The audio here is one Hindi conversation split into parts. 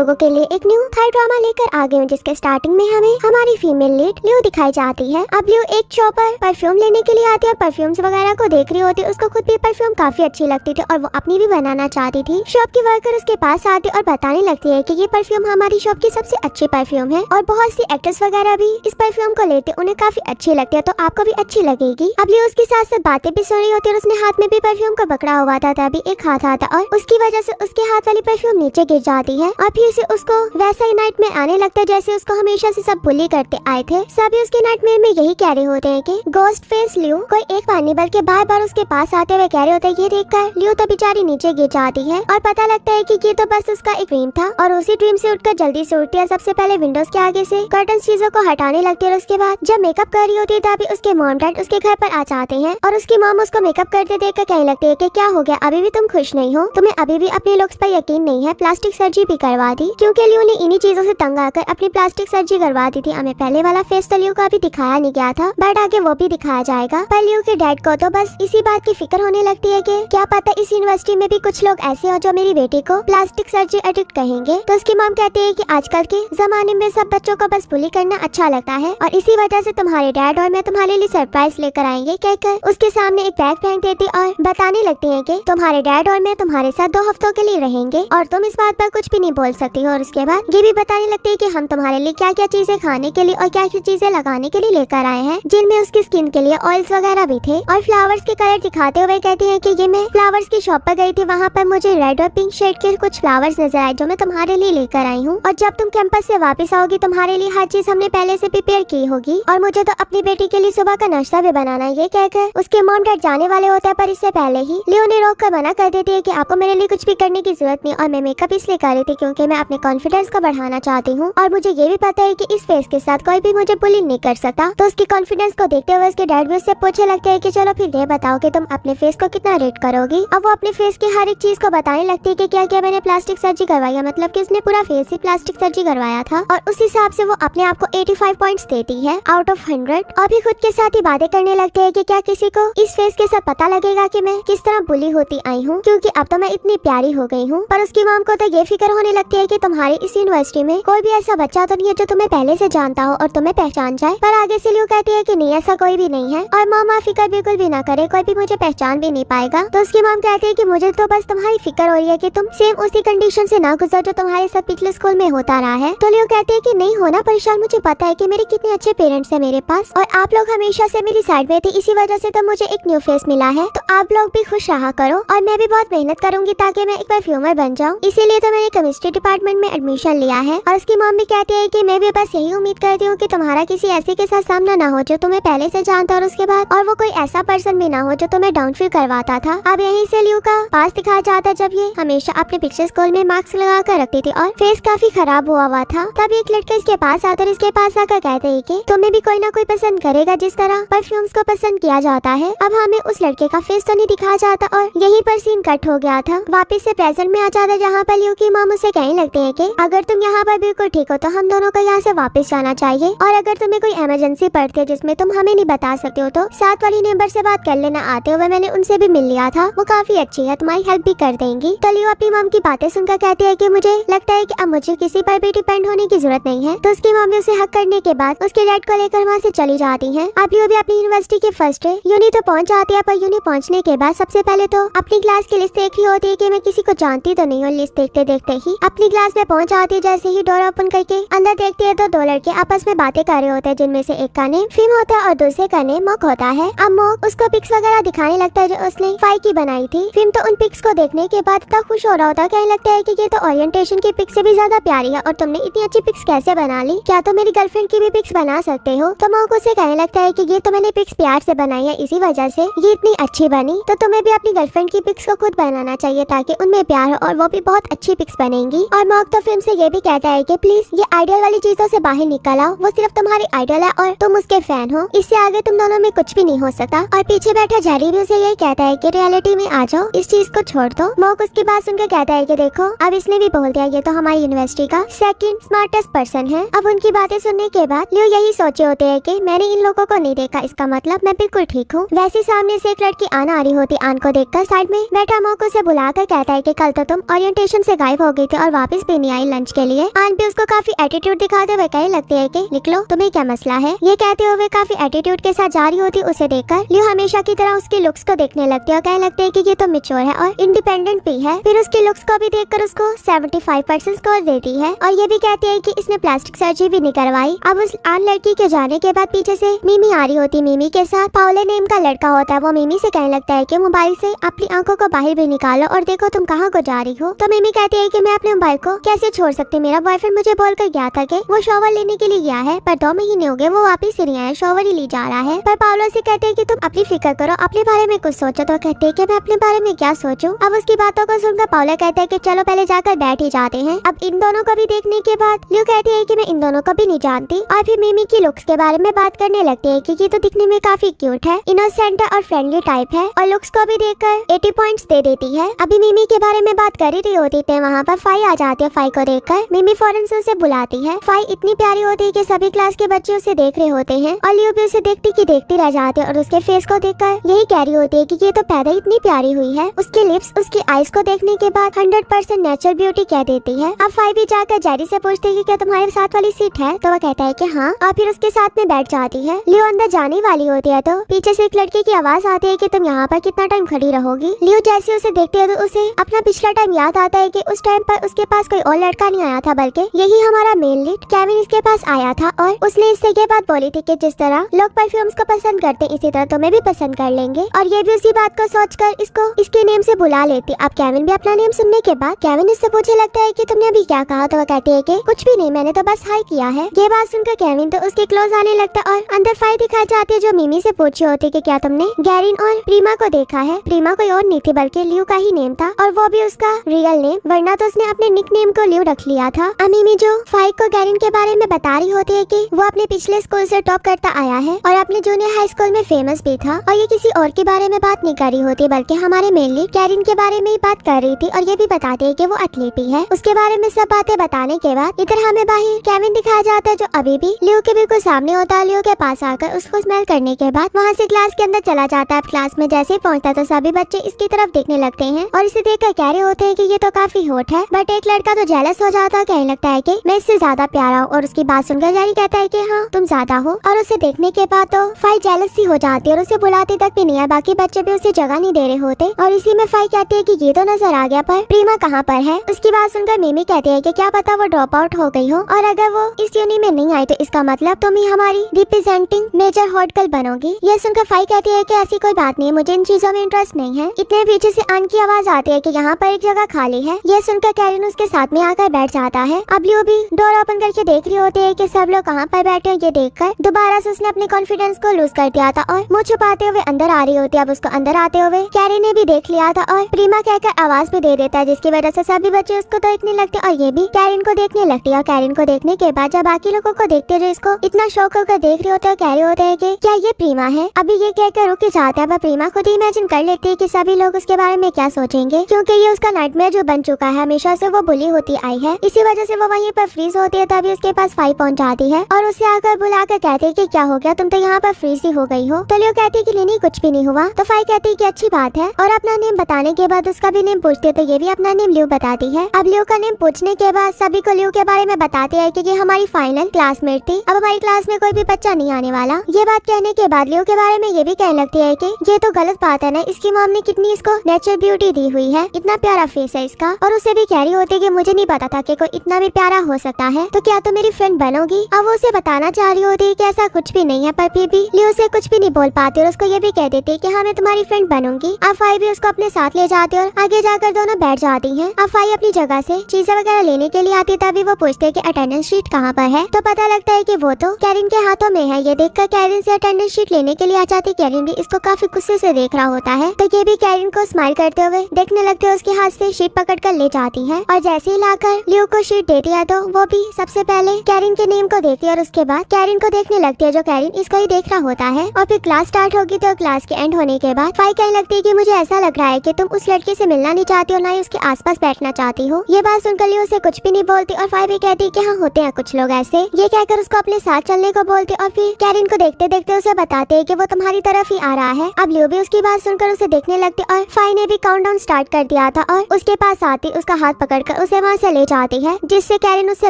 लोगों के लिए एक न्यू थाई ड्रामा लेकर आ गई हूँ, जिसके स्टार्टिंग में हमें हमारी फीमेल लीड लियो दिखाई जाती है। अब लियो एक शॉप पर परफ्यूम लेने के लिए आती है और परफ्यूम्स वगैरह को देख रही होती है। उसको खुद भी परफ्यूम काफी अच्छी लगती थी और वो अपनी भी बनाना चाहती थी। शॉप की वर्कर उसके पास आती और बताने लगती है कि ये परफ्यूम हमारी शॉप की सबसे अच्छी परफ्यूम है और बहुत सी एक्ट्रेस वगैरह भी इस परफ्यूम को लेते, उन्हें काफी अच्छी लगती है, तो आपको भी अच्छी लगेगी। अब लियो उसके साथ साथ बातें भी सुन रही होती है और उसने हाथ में भी परफ्यूम को पकड़ा हुआ था, तभी एक हाथ आता और उसकी वजह से उसके हाथ वाली परफ्यूम नीचे गिर जाती है और फिर से उसको वैसा ही नाइट में आने लगता है जैसे उसको हमेशा से सब बुली करते आए थे। सभी उसके नाइटमेयर में यही कह रहे होते हैं कि गोस्ट फेस लियो। कोई एक पानी बल के बार बार उसके पास आते हुए कह रहे होते हैं। ये देखकर लियो तो बेचारी नीचे गिर जाती है और पता लगता है कि ये तो बस उसका एक ड्रीम था और उसी ड्रीम से उठकर जल्दी से उठती है। सबसे पहले विंडोज के आगे से कर्टन चीजों को हटाने लगती है और उसके बाद जब मेकअप कर रही होती है तभी उसके मॉम डैड उसके घर पर आ जाते हैं और उसकी मॉम उसको मेकअप करते देखकर कहने लगती है कि क्या हो गया, अभी भी तुम खुश नहीं हो, तुम्हें अभी भी अपने लुक्स पर यकीन नहीं है, प्लास्टिक सर्जरी भी करवा दी। क्योंकि लियो ने इन्हीं चीजों से तंग आकर अपनी प्लास्टिक सर्जरी करवा दी थी। हमें पहले वाला फेस तो लियो का अभी दिखाया नहीं गया था, बट आगे वो भी दिखाया जाएगा। पर लियो के डैड को तो बस इसी बात की फिक्र होने लगती है कि क्या पता इस यूनिवर्सिटी में भी कुछ लोग ऐसे हो जो मेरी बेटी को प्लास्टिक सर्जरी एडिक्ट कहेंगे। तो उसकी मॉम कहती है कि आजकल के जमाने में सब बच्चों को बस बुली करना अच्छा लगता है और इसी वजह से तुम्हारे डैड और मैं तुम्हारे लिए सरप्राइज लेकर आएंगे, कहकर उसके सामने एक बैग फेंक देती और बताने लगती है कि तुम्हारे डैड और मैं तुम्हारे साथ 2 हफ्तों के लिए रहेंगे और तुम इस बात पर कुछ भी नहीं बोल सकती हो। और उसके बाद ये भी बताने लगती है कि हम तुम्हारे लिए क्या क्या चीजें खाने के लिए और क्या क्या चीजें लगाने के लिए लेकर आए हैं, जिनमें उसकी स्किन के लिए ऑयल्स वगैरह भी थे। और फ्लावर्स के कलर दिखाते हुए कहती है कि ये मैं फ्लावर्स की शॉप पर गई थी, वहाँ पर मुझे रेड और पिंक शेड के कुछ फ्लावर्स नजर आए जो मैं तुम्हारे लिए लेकर आई हूँ और जब तुम कैंपस से वापस आओगी तुम्हारे लिए हर चीज हमने पहले से प्रिपेयर की होगी और मुझे तो अपनी बेटी के लिए सुबह का नाश्ता भी बनाना है। ये कहकर उसके मॉम डैड जाने वाले होते हैं, पर इससे पहले ही लियो ने रोक कर मना कर देती है कि आपको मेरे लिए कुछ भी करने की जरूरत नहीं और मैं मेकअप इसलिए कर रही थी क्योंकि मैं अपने कॉन्फिडेंस को बढ़ाना चाहती हूँ और मुझे ये भी पता है कि इस फेस के साथ कोई भी मुझे बुली नहीं कर सकता। तो उसकी कॉन्फिडेंस को देखते हुए उसके डैड भी उससे पूछने लगते हैं कि चलो फिर ये बताओ कि तुम अपने फेस को कितना रेट करोगी। अब वो अपने फेस की हर एक चीज को बताने लगती है कि क्या क्या मैंने प्लास्टिक सर्जरी करवाई है, मतलब कि उसने पूरा फेस ही प्लास्टिक सर्जरी करवाया था और उस हिसाब से वो अपने आप को 85 पॉइंट्स देती है आउट ऑफ 100 और भी खुद के साथ ही बातें करने लगते हैं कि क्या किसी को इस फेस के साथ पता लगेगा कि मैं किस तरह बुली होती आई हूँ, क्योंकि अब तो मैं इतनी प्यारी हो गई हूँ। पर उसकी मॉम को तो ये फिक्र होने लगती है कि तुम्हारी इस यूनिवर्सिटी में कोई भी ऐसा बच्चा तो नहीं है जो तुम्हें पहले से जानता हो और तुम्हें पहचान जाए। पर आगे से लियो कहती है कि नहीं, ऐसा कोई भी नहीं है और मॉम आप फिक्र बिल्कुल भी ना करे, कोई भी मुझे पहचान भी नहीं पाएगा। तो उसकी मॉम कहती है कि मुझे तो बस तुम्हारी फिक्र हो रही है कि तुम सेम उसी कंडीशन से ना गुजर जो तुम्हारे साथ पिछले स्कूल में होता रहा है। तो लियो कहती है कि नहीं होना परेशान, मुझे पता है कि मेरे कितने अच्छे पेरेंट्स है मेरे पास और आप लोग हमेशा से मेरी साइड में थे, इसी वजह से तो मुझे एक न्यू फेस मिला है। तो आप लोग भी खुश रहा करो और मैं भी बहुत मेहनत करूंगी ताकि मैं एक परफ्यूमर बन जाऊं, इसीलिए तो मैंने केमिस्ट्री डिपार्टमेंट में एडमिशन लिया है। और उसकी मॉम भी कहती है कि मैं भी बस यही उम्मीद करती हूँ कि तुम्हारा किसी ऐसे के साथ सामना ना हो जो तुम्हें पहले से जानता और उसके बाद और वो कोई ऐसा पर्सन भी ना हो जो तुम्हें डाउन फील करवाता था। अब यहीं से लियो का पास दिखाया जाता है जब ये हमेशा अपने पिक्चर स्कूल में मार्क्स लगा कर रखती थी और फेस काफी खराब हुआ था। तब एक लड़का इसके पास आता और इसके पास आकर कहते है कि तुम्हें भी कोई ना कोई पसंद करेगा जिस तरह परफ्यूम्स को पसंद किया जाता है। अब हमें उस लड़के का फेस तो नहीं दिखाया जाता और यहीं पर सीन कट हो गया था, वापस से प्रेजेंट में आ जाता जहाँ पर लियो की मॉम उसे कहने लगते हैं कि अगर तुम यहाँ पर बिल्कुल ठीक हो तो हम दोनों को यहाँ से वापस जाना चाहिए और अगर तुम्हें कोई इमरजेंसी पड़ती है जिसमें तुम हमें नहीं बता सकते हो तो साथ वाली नंबर से बात कर लेना। आते हुए मैंने उनसे भी मिल लिया था, वो काफी अच्छी है, तुम्हारी हेल्प भी कर देंगी। तो लियो अपनी मॉम की बातें सुनकर कहती है कि मुझे लगता है कि अब मुझे किसी पर भी डिपेंड होने की जरूरत नहीं है। तो उसकी मॉम उसे हक करने के बाद उसके डैड को लेकर वहाँ से चली जाती है। अब लियो भी अपनी यूनिवर्सिटी के फर्स्ट डे यूनी तो पहुँच जाती है, पर यूनी पहुँचने के बाद सबसे पहले तो अपनी क्लास की लिस्ट देख रही होती है कि मैं किसी को जानती तो नहीं हूँ। लिस्ट देखते देखते ही अपनी क्लास में पहुँच जाती है। जैसे ही डोर ओपन करके अंदर देखती है तो 2 लड़के आपस में बातें कर रहे होते हैं, जिनमें से एक का नेम फिम होता है और दूसरे का नेम मॉक होता है। अब मॉक उसको पिक्स वगैरह दिखाने लगता है जो उसने फाई की बनाई थी। फिम तो उन पिक्स को देखने के बाद इतना खुश हो रहा होता है, कहने लगता है कि ये तो ओरिएंटेशन की पिक्स से भी ज्यादा प्यारी है और तुमने इतनी अच्छी पिक्स कैसे बना ली, क्या तो मेरी गर्लफ्रेंड की भी पिक्स बना सकते हो। तो मॉक उसे कहने लगता है कि ये तो मैंने पिक्स प्यार से बनाई है, इसी वजह से ये इतनी अच्छी बनी, तो तुम्हें भी अपनी गर्लफ्रेंड की पिक्स को खुद बनाना चाहिए ताकि उनमें प्यार हो और वो भी बहुत अच्छी पिक्स बनेंगी। और मॉक तो फिल्म से ये भी कहता है कि प्लीज ये आइडियल वाली चीजों से बाहर निकल आओ, वो सिर्फ तुम्हारी आइडल है और तुम उसके फैन हो, इससे आगे तुम दोनों में कुछ भी नहीं हो सकता। और पीछे बैठा जेरी भी उसे यही कहता है कि रियलिटी में आ जाओ, इस चीज को छोड़ दो। मॉक उसकी बात सुनकर कहता है कि देखो अब इसने भी बोल दिया, ये तो हमारी यूनिवर्सिटी का सेकंड स्मार्टेस्ट पर्सन है। अब उनकी बातें सुनने के बाद लियो यही सोचे होते है कि मैंने इन लोगों को नहीं देखा, इसका मतलब मैं बिल्कुल ठीक हूँ। वैसे सामने से एक लड़की आन आ रही होती, आन को देखकर साइड में बैठा मॉक उसे बुलाकर कहता है कि कल तो तुम ओरिएंटेशन से गायब हो गई थी और वापस वापस भी नहीं आई लंच के लिए। आन भी उसको काफी एटीट्यूड दिखाते हुए कहने लगती है कि निकलो, तुम्हें क्या मसला है। ये कहते हुए काफी एटीट्यूड के साथ जा रही होती उसे देखकर लियो हमेशा की तरह उसकी लुक्स को देखने लगती है और कहने लगते है कि ये तो मैच्योर है और इंडिपेंडेंट भी है। फिर उसकी लुक्स को भी देखकर उसको 75% स्कोर देती है और ये भी कहती है कि इसने प्लास्टिक सर्जरी भी नहीं करवाई। अब उस आन लड़की के जाने के बाद पीछे से मिमी आ रही होती। मिमी के साथ पाओले नेम का लड़का होता है। वो मिमी से कहने लगता है कि मोबाइल से अपनी आंखों को बाहर भी निकालो और देखो तुम कहाँ को जा रही हो। तो मिमी कहती है कि मैं अपने मोबाइल को कैसे छोड़ सकती, मेरा बॉयफ्रेंड मुझे बोलकर गया था कि वो शॉवर लेने के लिए गया है, पर 2 महीने हो गए वो वापस ही नहीं आया, शॉवर ही ले जा रहा है। पर पाओलो से कहते हैं कि तुम अपनी फिक्र करो, अपने बारे में कुछ सोचो। तो कहते हैं कि मैं अपने बारे में क्या सोचूं। अब उसकी बातों को सुनकर पाओलो कहते हैं कि चलो पहले जाकर बैठ ही जाते हैं। अब इन दोनों को भी देखने के बाद लियो कहती है कि मैं इन दोनों को भी नहीं जानती और फिर मिमी की लुक्स के बारे में बात करने लगती है कि ये तो दिखने में काफी क्यूट है, इनोसेंट और फ्रेंडली टाइप है और लुक्स को भी देखकर 80 पॉइंट्स दे देती है। अभी मिमी के बारे में बात कर ही रही होती है, वहाँ पर फाई आ जाती है। फाई को देखकर मिमी फौरन से उसे बुलाती है। फाई इतनी प्यारी होती है कि सभी क्लास के बच्चे उसे देख रहे होते हैं और लियो भी उसे देखती की देखती रह जाती है और उसके फेस को देखकर यही कह रही होती है कि ये तो पैदा इतनी प्यारी हुई है। उसके लिप्स, उसकी आईज को देखने के बाद 100% नेचुरल ब्यूटी कह देती है। अब फाई भी जाकर जेरी से पूछती है कि क्या तुम्हारे साथ वाली सीट है। तो वो कहता है कि हाँ और फिर उसके साथ में बैठ जाती है। लियो अंदर जाने वाली होती है तो पीछे से एक लड़के की आवाज आती है कि तुम यहाँ पर कितना टाइम खड़ी रहोगी। लियो जैसे उसे देखती है तो उसे अपना पिछला टाइम याद आता है कि उस टाइम पर उसके पास कोई और लड़का नहीं आया था बल्कि यही हमारा मेन लीड केविन इसके पास आया था और उसने इससे ये बात बोली थी कि जिस तरह लोग परफ्यूम्स को पसंद करते इसी तरह तुम्हें भी पसंद कर लेंगे। और ये भी उसी बात को सोचकर इसको इसके नेम से बुला लेती। अब केविन भी अपना नेम सुनने के बाद केविन इससे पूछने लगता है कि तुमने अभी क्या कहा। तो वो कहती है कि कुछ भी नहीं, मैंने तो बस हाई किया है। ये बात सुनकर केविन तो उसके क्लोज आने लगता है और अंदर फाई दिखाई जाती है जो मिमी से पूछी होती कि क्या तुमने गैरिन और प्रीमा को देखा है। प्रीमा कोई और नहीं थी बल्कि लियो का ही नेम था और वो भी उसका रियल नेम, वरना तो उसने अपने निक नेम को लियो रख लिया था। मिमी जो फाई को गैरिन के बारे में बता रही होती है कि वो अपने पिछले स्कूल से टॉप करता आया है और अपने जूनियर हाई स्कूल में फेमस भी था और ये किसी और के बारे में बात नहीं कर रही होती बल्कि हमारे मेनली कैरिन के बारे में ही बात कर रही थी और ये भी बताती है कि वो एथलीट भी है। उसके बारे में सब बातें बताने के बाद इधर हमें बाहर केविन दिखाया जाता है जो अभी भी लियो के बिल्कुल सामने होता है। लियो के पास आकर उसको स्मेल करने के बाद वहाँ से क्लास के अंदर चला जाता है। क्लास में जैसे ही पहुँचता है तो सभी बच्चे इसकी तरफ देखने लगते हैं और इसे देखकर कह रहे होते हैं कि ये तो काफी हॉट है। बट एक लड़का तो जेलस हो जाता है, कहने लगता है कि मैं इससे ज्यादा प्यारा हूँ और उसकी बात सुनकर जेरी कहता है कि हाँ तुम ज्यादा हो और उसे देखने के बाद तो फाई जेलस सी हो जाती है और उसे बुलाते तक भी नहीं है। बाकी बच्चे भी उसे जगह नहीं दे रहे होते और इसी में फाई कहती है कि ये तो नजर आ गया पर प्रीमा कहाँ पर है। उसकी बात सुनकर मिमी कहती है कि क्या पता वो ड्रॉप आउट हो गई हो और अगर वो इस यूनि में नहीं आई तो इसका मतलब तुम ही हमारी रिप्रेजेंटिंग मेजर हॉट गर्ल बनोगी। यह सुनकर फाई कहती है कि ऐसी कोई बात नहीं, मुझे इन चीजों में इंटरेस्ट नहीं है। इतने पीछे से आन की आवाज आती है कि यहाँ पर एक जगह खाली है। यह सुनकर कैरिन उसके साथ में आकर बैठ जाता है। अब लियो भी डोर ओपन करके देख रही होती है कि सब लोग कहाँ पर बैठे हैं। ये देखकर दोबारा से उसने अपने कॉन्फिडेंस को लूज कर दिया था और मुँह छुपाते हुए अंदर आ रही होती है। अब उसको अंदर आते हुए कैरी ने भी देख लिया था और प्रीमा कहकर आवाज भी दे देता है जिसकी वजह से सभी बच्चे उसको देखने लगते और ये भी कैरिन को देखने लगती है। और कैरिन को देखने के बाद जब बाकी लोगों को देखते जो इसको इतना शौक होकर देख रहे होते हैं कह रहे होते हैं कि क्या ये प्रीमा है। अभी ये कहकर रुक जाते हैं। प्रीमा खुद ही इमेजिन कर लेती है कि सभी लोग उसके बारे में क्या सोचेंगे क्योंकि ये उसका नाइटमेयर जो बन चुका है, हमेशा से वो बुली होती आई है। इसी वजह से वो वहीं पर फ्रीज होती है। तभी उसके पास फाई पहुंच जाती है और उसे आकर बुलाकर कहती है कि क्या हो गया, तुम तो यहाँ पर फ्रीज ही हो गई हो। तो लियो कहती है कि नहीं कुछ भी नहीं हुआ। तो फाई कहती है कि अच्छी बात है और अपना नेम बताने के बाद उसका भी नेम पूछती है तो ये भी अपना नेम लियो बताती है। अब लियो का नेम पूछने के बाद सभी को लियो के बारे में बताती है कि ये हमारी फाइनल क्लासमेट थी, अब हमारी क्लास में कोई भी बच्चा नहीं आने वाला। ये बात कहने के बाद लियो के बारे में ये भी कहने लगती है कि ये तो गलत बात है ना, इसकी मॉम ने कितनी इसको नेचुरल ब्यूटी दी हुई है, इतना प्यारा फेस है इसका। और उसे भी कह रही होती है कि मुझे नहीं पता था कि कोई इतना भी प्यारा हो सकता है, तो क्या तुम मेरी फ्रेंड बनोगी। अब वो उसे बताना चाह रही होती है कि ऐसा कुछ भी नहीं है पर फिर भी लियो से कुछ भी नहीं बोल पाती और उसको ये भी कह देती है कि हाँ मैं तुम्हारी फ्रेंड बनूंगी। अब फाई भी उसको अपने साथ ले जाती है और आगे जाकर दोनों बैठ जाती है। अब फाई अपनी जगह से चीजें वगैरह लेने के लिए आती तभी वो पूछते है कि अटेंडेंस शीट कहाँ पर है। तो पता लगता है कि वो तो कैरिन के हाथों में है। ये देखकर कैरिन से अटेंडेंस शीट लेने के लिए आ जाती। कैरिन भी इसको काफी गुस्से से देख रहा होता है तो ये भी कैरिन को स्माइल करते हुए देखने लगते है। उसके हाथ से शीट पकड़कर ले जाती है और जैसे ही लाकर लियो को शीट देती है तो वो भी सबसे पहले कैरिन के नेम को देखती है और उसके बाद कैरिन को देखने लगती है जो कैरिन इसको ही देख रहा होता है। और फिर क्लास स्टार्ट होगी तो क्लास के एंड होने के बाद फाई कहने लगती है कि मुझे ऐसा लग रहा है कि तुम उस लड़की से मिलना नहीं चाहती हो ना ही उसके आसपास बैठना चाहती हो। ये बात सुनकर लियो से कुछ भी नहीं बोलती और फाई भी कहती है कि हाँ होते हैं कुछ लोग ऐसे। ये कहकर उसको अपने साथ चलने को बोलती और फिर कैरिन को देखते देखते उसे बताते है कि वो तुम्हारी तरफ ही आ रहा है। अब लियो भी उसकी बात सुनकर उसे देखने लगती और फाई ने भी काउंटडाउन स्टार्ट कर दिया था और उसके पास आती उसका हाथ पकड़कर लेकर उसे वहाँ से ले जाती है, जिससे कैरिन उससे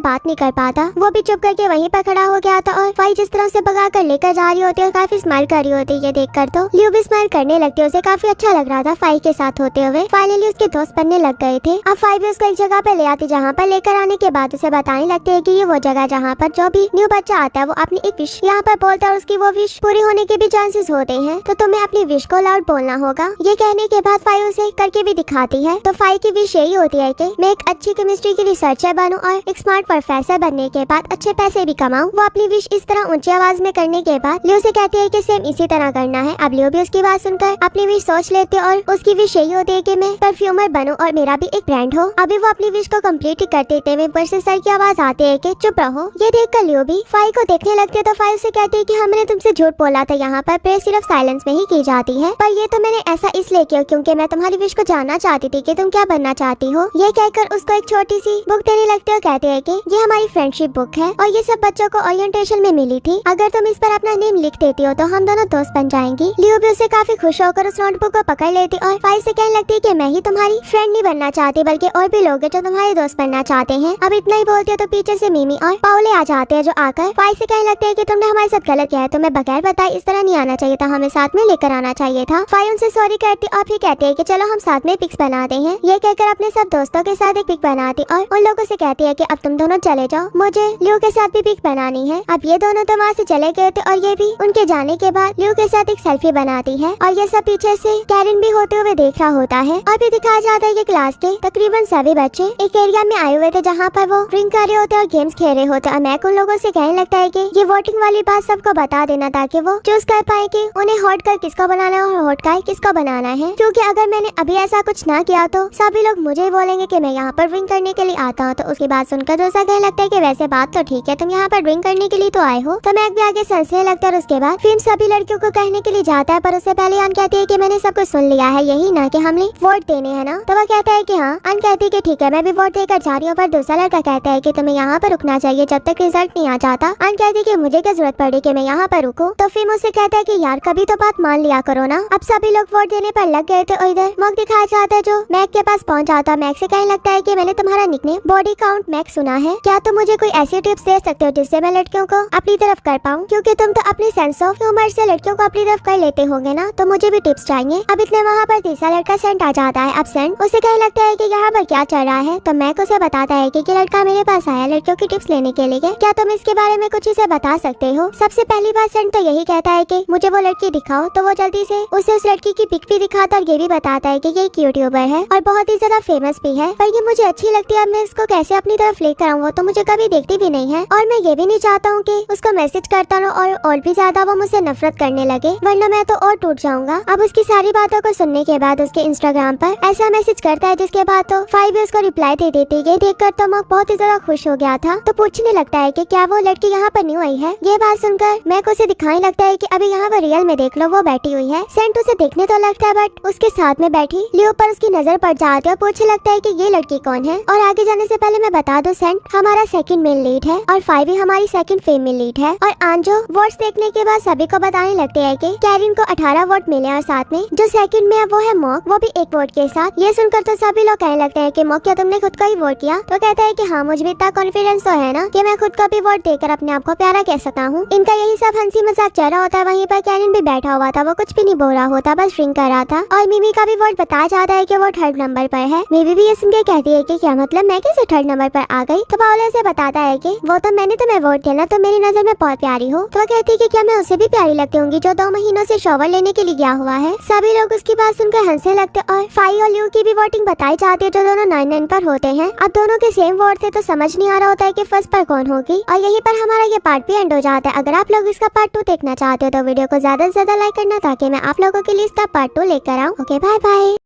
बात नहीं कर पाता। वो भी चुप करके वहीं पर खड़ा हो गया था और फाई जिस तरह से भगा कर लेकर जा रही होती है और काफी स्माइल कर रही होती है। ये देखकर तो लियो भी स्माइल करने लगती है, उसे काफी अच्छा लग रहा था फाई के साथ होते हुए। फाइनली उसके दोस्त बनने लग गए थे। अब फाई भी उसको एक जगह पे ले आती, जहाँ पर लेकर आने के बाद उसे बताने लगते है कि ये वो जगह जहाँ पर जो भी न्यू बच्चा आता है वो अपनी एक विश यहाँ पर बोलता है और उसकी वो विश पूरी होने के भी चांसेस होते हैं, तो तुम्हें अपनी विश को लाउड बोलना होगा। ये कहने के बाद फाई उसे करके भी दिखाती है। तो फाई की विश यही होती है कि मैं एक अच्छी केमिस्ट्री की रिसर्चर बनूं और एक स्मार्ट प्रोफेसर बनने के बाद अच्छे पैसे भी कमाऊं। वो अपनी विश इस तरह ऊंची आवाज में करने के बाद लियो से कहती है कि सेम इसी तरह करना है। अब लियो भी उसकी बात सुनकर अपनी विश सोच लेती है और उसकी विश यही होती है कि मैं परफ्यूमर बनूं और मेरा भी एक ब्रांड हो। अभी वो अपनी विश को कम्प्लीट करते थे ऊपर से सर की आवाज आती है कि चुप रहो। ये देखकर लियो भी फाई को देखने लगती है। तो फाई से कहती है कि हमने तुमसे झूठ बोला था, यहाँ पर प्रेयर सिर्फ साइलेंस में ही की जाती है, पर ये तो मैंने ऐसा इसलिए किया क्योंकि मैं तुम्हारी विश को जानना चाहती थी कि तुम क्या बनना चाहती हो। ये कहकर उसको एक छोटी सी बुक देने लगते हो। कहते हैं कि ये हमारी फ्रेंडशिप बुक है और ये सब बच्चों को ओरिएंटेशन में मिली थी। अगर तुम इस पर अपना नेम लिख देती हो तो हम दोनों दोस्त बन जाएंगी। लियो भी उससे काफी खुश होकर उस नोटबुक को पकड़ लेती और फाई से कहने लगती है कि मैं ही तुम्हारी फ्रेंड नहीं बनना चाहती बल्कि और भी लोग हैं जो तुम्हारे दोस्त बनना चाहते हैं। अब इतना ही बोलती है तो पीछे से मिमी और पाओले आ जाते हैं, जो आकर फाई से कहने लगते हैं कि तुमने हमारे साथ गलत किया है, तुम्हें बगैर बताए इस तरह नहीं आना चाहिए था, हमें साथ में लेकर आना चाहिए था। फाई उनसे सॉरी करती और फिर कहती है कि चलो हम साथ में पिक्स बनाते हैं। ये कहकर अपने सब दोस्तों के साथ एक पिक बनाती और उन लोगों से कहती है कि अब तुम दोनों चले जाओ, मुझे लियो के साथ भी पिक बनानी है। अब ये दोनों तो वहाँ से चले गए थे और ये भी उनके जाने के बाद लियो के साथ एक सेल्फी बनाती है और ये सब पीछे से कैरिन भी होते हुए देख रहा होता है। और भी दिखाया जाता है कि क्लास के तकरीबन सभी बच्चे एक एरिया में आए हुए थे जहाँ पर वो ड्रिंक कर रहे होते और गेम्स खेल रहे होते। और मैक उन लोगों से कहने लगता है कि ये वोटिंग वाली बात सबको बता देना ताकि वो चूज कर पाए कि उन्हें हॉट कर किसको बनाना है और हॉट कर किसको बनाना है, क्योंकि अगर मैंने अभी ऐसा कुछ ना किया तो सभी लोग मुझे बोलेंगे कि मैं यहाँ पर ड्रिंक करने के लिए आता हूँ। तो उसकी बात सुनकर दोसा कहने लगता है कि वैसे बात तो ठीक है, तुम यहाँ पर ड्रिंक करने के लिए तो आए हो। तो मैक भी आगे संसने लगता है और उसके बाद फिल्म सभी लड़कियों को कहने के लिए जाता है, पर उससे पहले अन कहती है कि मैंने सब कुछ सुन लिया है, यही ना कि हमने वोट देने हैं ना। तो वह कहता है कि हाँ। अन कहती है कि ठीक है मैं भी वोट देकर जा रही हूँ, पर दूसरा लड़का कहता है कि तुम्हें यहाँ पर रुकना चाहिए जब तक रिजल्ट नहीं आ जाता। अन कहती है कि मुझे क्या जरूरत पड़ी कि मैं यहाँ पर रुकूं। तो फिल्म उससे कहता है कि यार कभी तो बात मान लिया करो ना। अब सभी लोग वोट देने पर लग गए थे और इधर मग दिखाया जाता है जो मैक के पास पहुँच जाता है। मैक से कहने लगता है कि मैंने तुम्हारा निकनेम बॉडी काउंट मैक सुना है, क्या तुम मुझे कोई ऐसी टिप्स दे सकते हो जिससे मैं लड़कियों को अपनी तरफ कर पाऊँ, क्योंकि तुम तो अपनी सेंस ऑफ ह्यूमर से लड़कियों को अपनी तरफ कर लेते होंगे ना, तो मुझे भी टिप्स चाहिए। अब इतने वहाँ पर तीसरा लड़का सेंट आ जाता है। अब सेंट उसे कहने लगता है कि यहाँ पर क्या चल रहा है। तो मैक उसे बताता है कि लड़का मेरे पास आया लड़कियों की टिप्स लेने के लिए, क्या तुम इसके बारे में कुछ इसे बता सकते हो। सबसे पहली बात सेंट तो यही कहता है कि मुझे वो लड़की दिखाओ। तो वो जल्दी से उसे उस लड़की की पिक भी दिखाता और ये भी बताता है कि ये एक यूट्यूबर है और बहुत ही ज्यादा फेमस भी है, पर ये मुझे अच्छी लगती है, मैं इसको कैसे अपनी तरफ लेकर आऊँ, वो तो मुझे कभी देखती भी नहीं है और मैं ये भी नहीं चाहता हूँ कि उसको मैसेज करता रहूं और भी ज्यादा वो मुझसे नफरत करने लगे, वरना मैं तो और टूट जाऊंगा। अब उसकी सारी बातों को सुनने के बाद उसके इंस्टाग्राम पर ऐसा मैसेज करता है, जिसके बाद तो फाई भी उसको रिप्लाई दे देती है। देखकर तो मग बहुत ही ज्यादा खुश हो गया था, तो पूछने लगता है कि क्या वो लड़की यहाँ पर न्यू आई है। ये बात सुनकर मैक उसे दिखाने लगता है कि अभी यहाँ पर रियल में देख लो वो बैठी हुई है। सेंट उसे देखने तो लगता है बट उसके साथ में बैठी लियो पर उसकी नजर पड़ जाती है और पूछने लगता है कि ये लड़की कौन है। और आगे जाने से पहले मैं बता दूं सेंट हमारा सेकंड मेल लीड है और फाई भी हमारी सेकंड फीमेल लीड है। और आंजो वोट्स देखने के बाद सभी को बताने लगते हैं कि कैरिन को 18 वोट मिले और साथ में जो सेकंड में है वो है मॉक, वो भी 1 वोट के साथ। ये सुनकर तो सभी लोग कहने लगते हैं कि मॉक क्या तुमने खुद का ही वोट किया। तो कहता है कि हाँ मुझे भी इतना कॉन्फिडेंस तो है ना कि मैं खुद का भी वोट देकर अपने आप को प्यारा कह सकता हूँ। इनका यही सब हंसी मजाक चल रहा होता है। वहीं पर कैरिन भी बैठा हुआ था, वो कुछ भी नहीं बोल रहा होता, बस ड्रिंक कर रहा था। और मिमी का भी वोट बताया जाता है कि वो 3rd नंबर पर है। मिमी भी ये सुन के कहती है कि क्या मतलब मैं कैसे 3rd नंबर पर आ गई। तो पाओले से बताता है कि वो तो मैंने तुम्हें वोट दिया ना, तो मेरी नजर में बहुत प्यारी हो। तो कहती है कि क्या मैं उसे भी प्यारी लगती होंगी जो 2 महीनों से शॉवर लेने के लिए गया हुआ है। सभी लोग उसकी बात सुनकर हंसने लगते और फाई और लियो की भी वोटिंग बताई जाती है जो दोनों 9-9 पर होते हैं। अब दोनों के सेम वोट थे तो समझ नहीं आ रहा होता है कि फर्स्ट पर कौन होगी। और यहीं पर हमारा ये पार्ट भी एंड हो जाता है। अगर आप लोग इसका पार्ट 2 देखना चाहते हो तो वीडियो को ज्यादा से ज्यादा लाइक करना ताकि मैं आप लोगों के लिए इसका पार्ट 2 लेकर आऊँ। Okay bye bye.